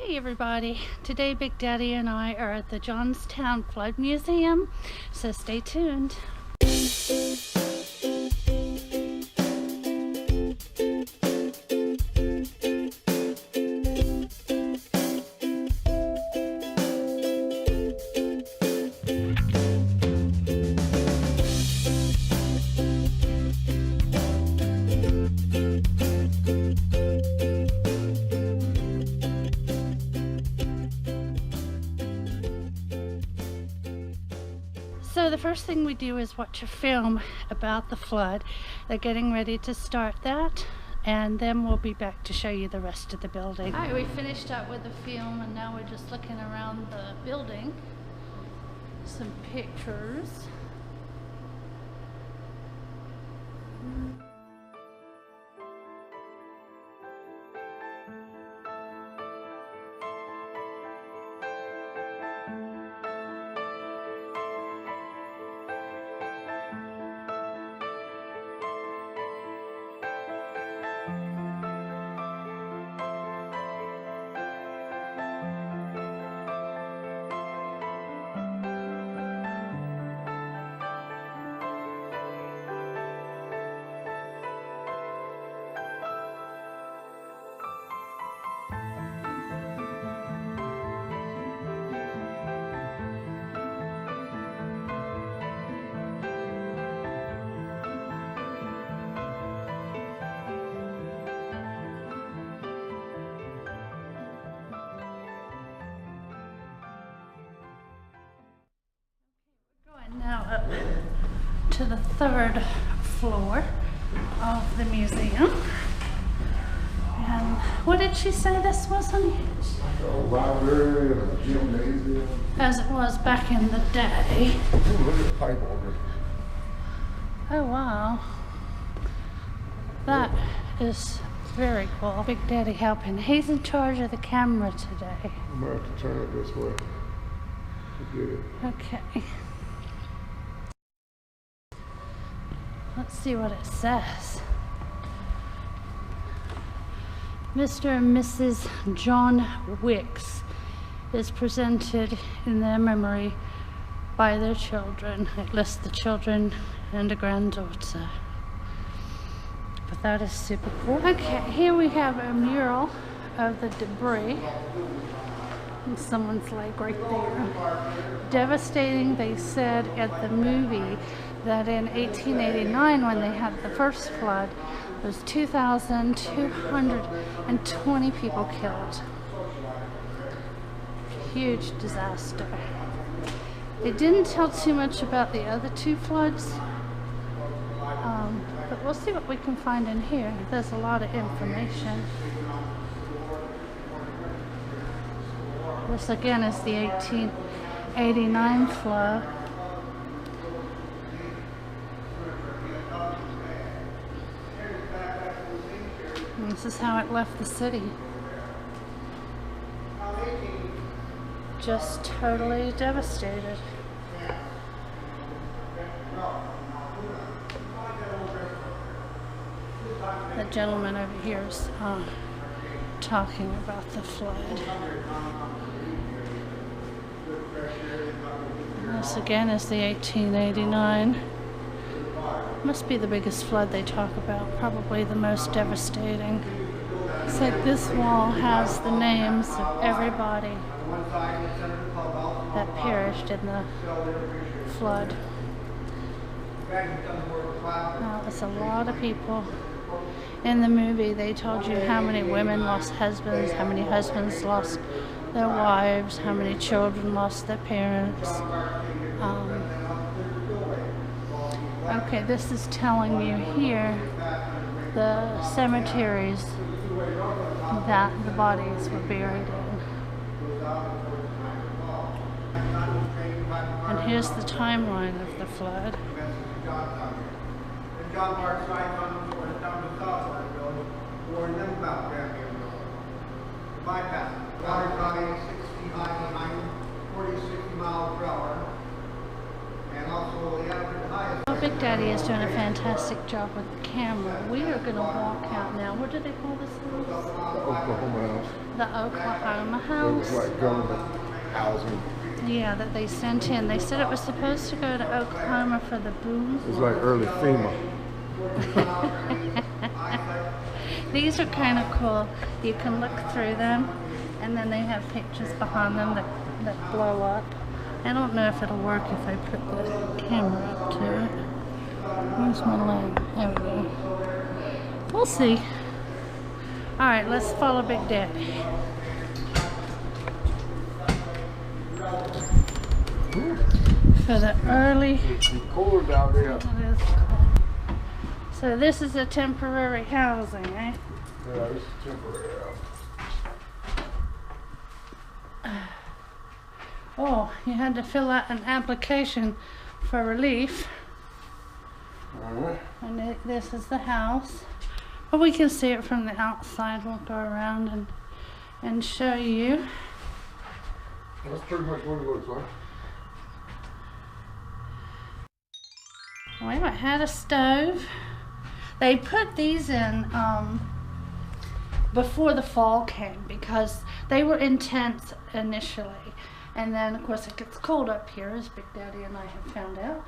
Hey everybody, today Big Daddy and I are at the Johnstown Flood Museum, so stay tuned. So the first thing we do is watch a film about the flood. They're getting ready to start that, and then we'll be back to show you the rest of the building. All right, we finished up with the film and now we're just looking around the building. Some pictures. Now up to the third floor of the museum. And what did she say this was, honey? A library and a gymnasium. As it was back in the day. Ooh, look at the pipe organ. Oh wow. That is very cool. Big Daddy helping. He's in charge of the camera today. I'm going to have to turn it this way to get it. Okay. Let's see what it says. Mr. and Mrs. John Wicks is presented in their memory by their children. It lists the children and a granddaughter. But that is super cool. Okay, here we have a mural of the debris. And someone's leg right there. Devastating, they said at the movie that in 1889, when they had the first flood, there was 2,220 people killed. Huge disaster. It didn't tell too much about the other two floods, but we'll see what we can find in here. There's a lot of information. This again is the 1889 flood. And this is how it left the city. Just totally devastated. The gentleman over here is talking about the flood. This again is the 1889. Must be the biggest flood they talk about, probably the most devastating. It's like this wall has the names of everybody that perished in the flood. Now, it's a lot of people. In the movie, they told you how many women lost husbands, how many husbands lost their wives, how many children lost their parents. Okay, this is telling you here the cemeteries that the bodies were buried in. And here's the timeline of the flood. Water coming 60 high behind 40, 60 miles per hour. And also the average highest. Well, Big Daddy is doing a fantastic job with the camera. We are going to walk out now. What do they call this house? The Oklahoma house. The Oklahoma It was house. like government housing. Yeah, that they sent in. They said it was supposed to go to Oklahoma for the boom. It was like early FEMA. These are kind of cool. You can look through them, and then they have pictures behind them that blow up. I don't know if it'll work if I put the camera up to it. Where's my leg? There we go. We'll see. Alright, let's follow Big Daddy. For the early... It's cold out there. It is cold. So this is a temporary housing, eh? Yeah, this is temporary house. Oh, you had to fill out an application for relief. Alright. And this is the house. But we can see it from the outside. We'll go around and show you. That's pretty much what it looks like. Well, it had a stove. They put these in before the fall came because they were intense initially. And then, of course, it gets cold up here, as Big Daddy and I have found out.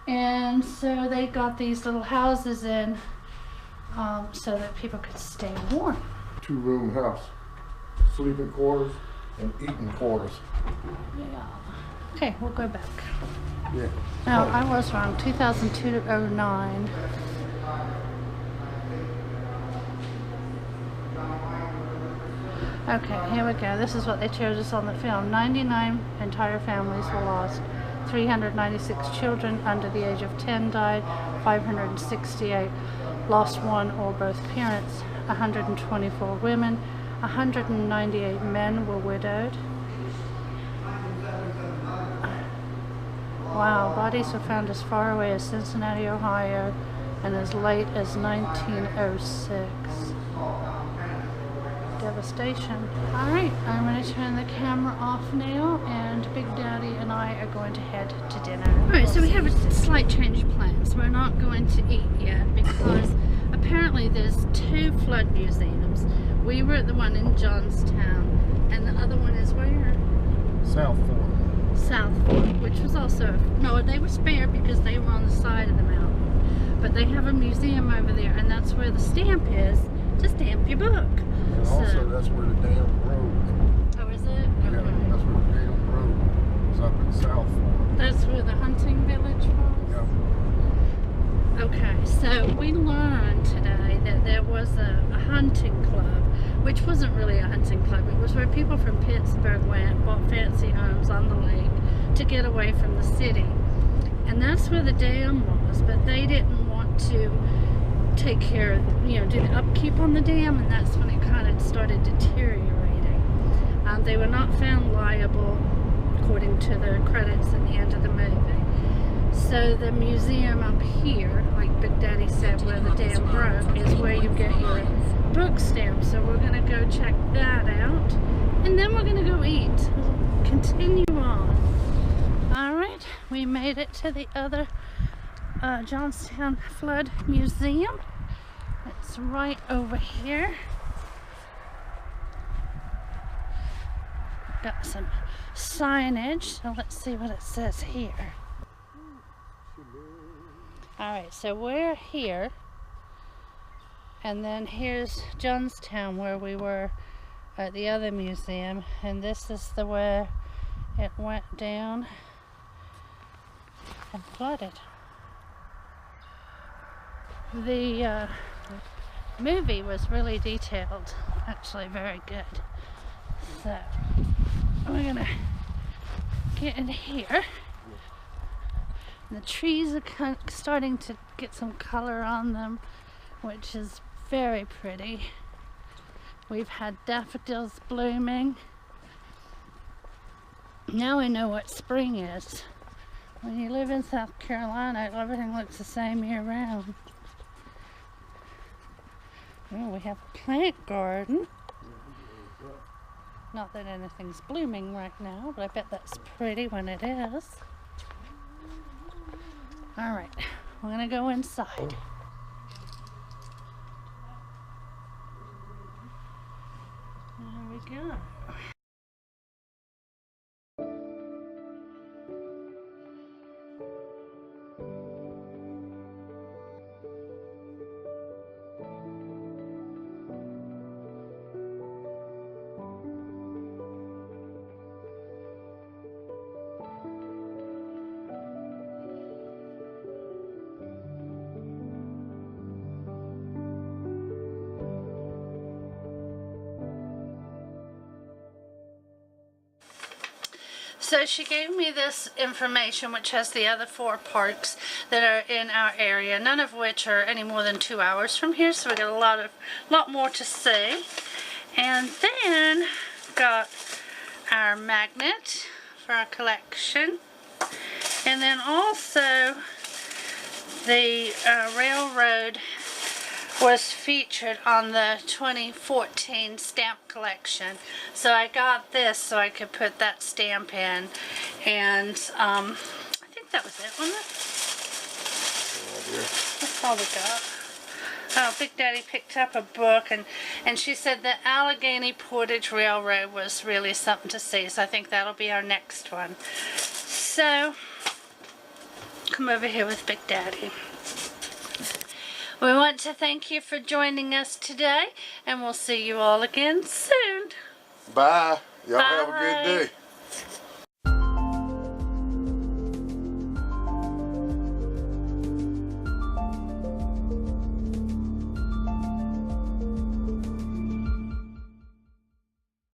And so they got these little houses in so that people could stay warm. 2-room house. Sleeping quarters and eating quarters. Yeah. Okay, we'll go back. Yeah. No, I was wrong. 2002 to 09. Okay, here we go. This is what they showed us on the film. 99 entire families were lost. 396 children under the age of 10 died. 568 lost one or both parents. 124 women. 198 men were widowed. Wow, bodies were found as far away as Cincinnati, Ohio, and as late as 1906. Devastation. Alright, I'm going to turn the camera off now, and Big Daddy and I are going to head to dinner. Alright, so we have a slight change of plans. We're not going to eat yet because apparently there's 2 flood museums. We were at the one in Johnstown, and the other one is where? South Fork, which was also, no, they were spared because they were on the side of the mountain. But they have a museum over there, and that's where the stamp is to stamp your book. And also that's where the damn road. Oh, is it? Yeah, Okay. that's where the damn road is, up in South Fork. That's where the hunting village was? Yeah. Okay, so we learned today that there was a hunting club, which wasn't really a hunting club. It was where people from Pittsburgh went, bought fancy homes on the lake to get away from the city. And that's where the dam was, but they didn't want to take care of, do the upkeep on the dam, and that's when it kind of started deteriorating. They were not found liable, according to the credits at the end of the movie. So the museum up here, like Big Daddy said, where the dam broke, is where you get your book stamp. So we're going to go check that out, and then we're going to go eat. We'll continue on. Alright, we made it to the other Johnstown Flood Museum. It's right over here. Got some signage, so let's see what it says here. Alright, so we're here, and then here's Johnstown where we were at the other museum, and this is the where it went down and flooded. The movie was really detailed, actually very good. So we're gonna get in here. The trees are starting to get some color on them, which is very pretty. We've had daffodils blooming. Now we know what spring is. When you live in South Carolina, everything looks the same year round. Oh, we have a plant garden. Not that anything's blooming right now, but I bet that's pretty when it is. Alright, we're gonna go inside. There we go. So she gave me this information, which has the other 4 parks that are in our area, none of which are any more than 2 hours from here, so we got a lot more to see. And then got our magnet for our collection, and then also the railroad was featured on the 2014 stamp collection. So I got this so I could put that stamp in, and I think that was it, wasn't it? That's all we got. Oh, Big Daddy picked up a book, and she said the Allegheny Portage Railroad was really something to see, so I think that'll be our next one. So, come over here with Big Daddy. We want to thank you for joining us today, and we'll see you all again soon. Bye. Y'all have a Bye. good day.